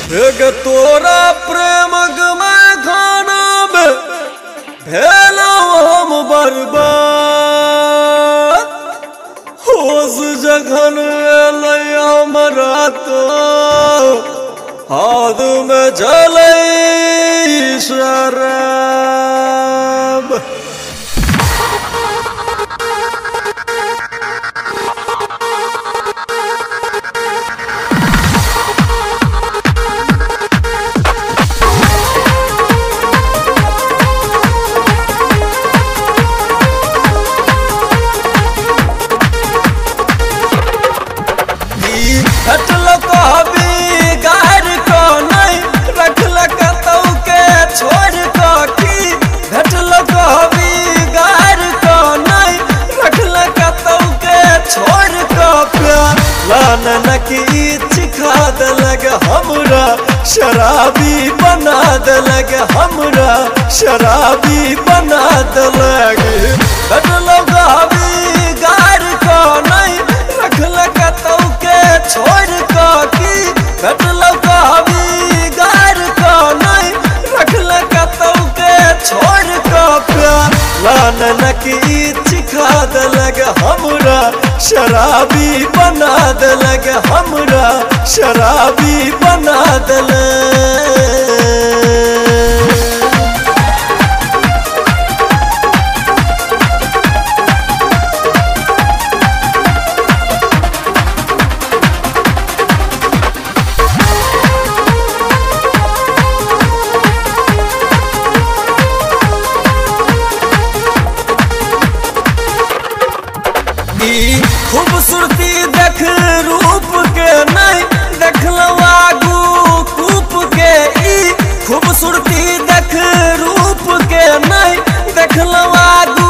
एक तोरा प्रेम में खाना में भेलो हम बर्बाद होश जखन एलै हमरा तो हाथ में चलै शराब। हटलक हबी गार को नहीं रखलक तौ के छोड़ को की हटलक हबी गार को नहीं रखलक तौ के छोड़ को प्यार लान की चिखा दलग हमरा शराबी बना दलग हमरा शराबी बना दलग। हटलक हबी गार को नहीं रखलक तौ के छोड़ को की हटलक हबी गार को नहीं रखलक तौ के छोड़ को प्यार लान की चिखा दलग हमरा शराबी बना दलग हमरा शराबी बना दलग। खूबसूरती देख रूप के नहीं देखलो आगू कूप के ई खूबसूरती देख रूप के नहीं देखलो आगू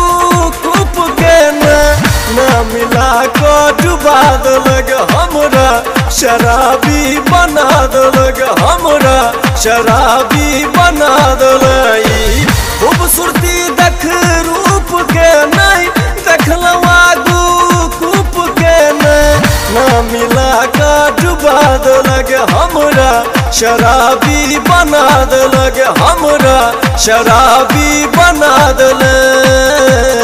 कूप के ना मिला को डुबा दलग हमरा शराबी बना दलग हमरा शराबी बना दलग। खूबसूरती देख रूप के नहीं देखलो आगू ना मिला का डुबा दलग हमरा शराबी बना दलग हमरा शराबी बना दलग।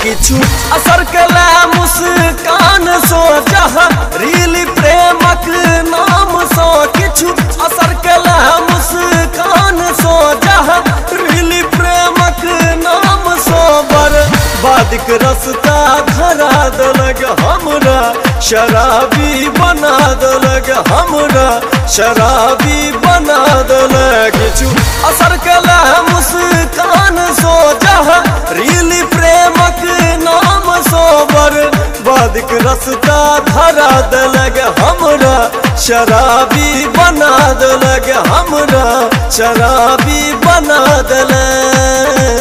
किछु असर कला मुस्कान सो जहाँ रीली प्रेमक नाम सो किछु असर कला मुस्कान सो जहाँ रीली प्रेमक नाम सो बर्बादिक रस्ता धरा दलग हमरा शराबी बना दलग हमरा शराबी बना दलग। किछु असर कला मुस्कान सो जहाँ रीली प्रेमक नाम सो बर्बादिक रस्ता धरा दलग हमरा शराबी बना दलग हमरा शराबी बना दलग।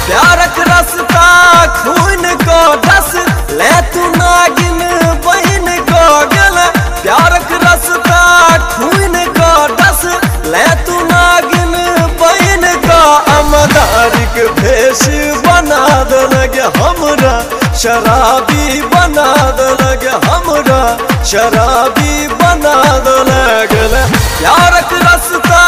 प्यारक रास्ता खून को डस ले तू नागिन बहन को गल प्यारक रास्ता खून को डस ले तू नागिन बहन को अमदारिक भेष बना दलग हमरा शराबी बना दलग हमरा शराबी बना दलग। प्यारक रास्ता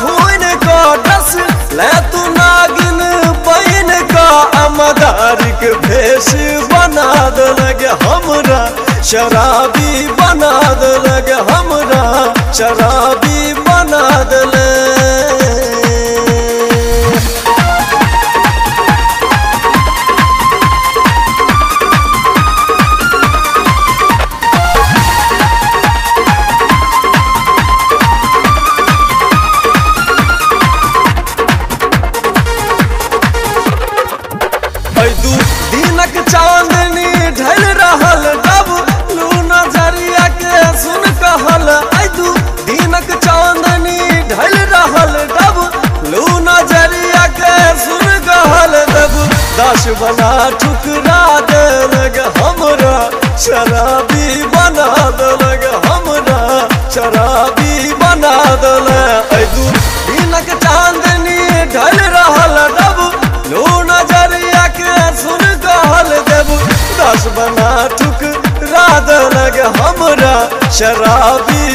खून को डस ले तू नागिन बहन का अमदारिक भेष बना दलग हमरा शराबी बना दलग हमरा शराबी बना दलग। बना ठुकरा देलक हमरा, शराबी बना देलक हमरा, शराबी बना देलक। दू दिनक चांदनी ढल रहल डब, लो नजरिया के सुन कहल देब। 10 बना ठुकरा देलक हमरा, शराबी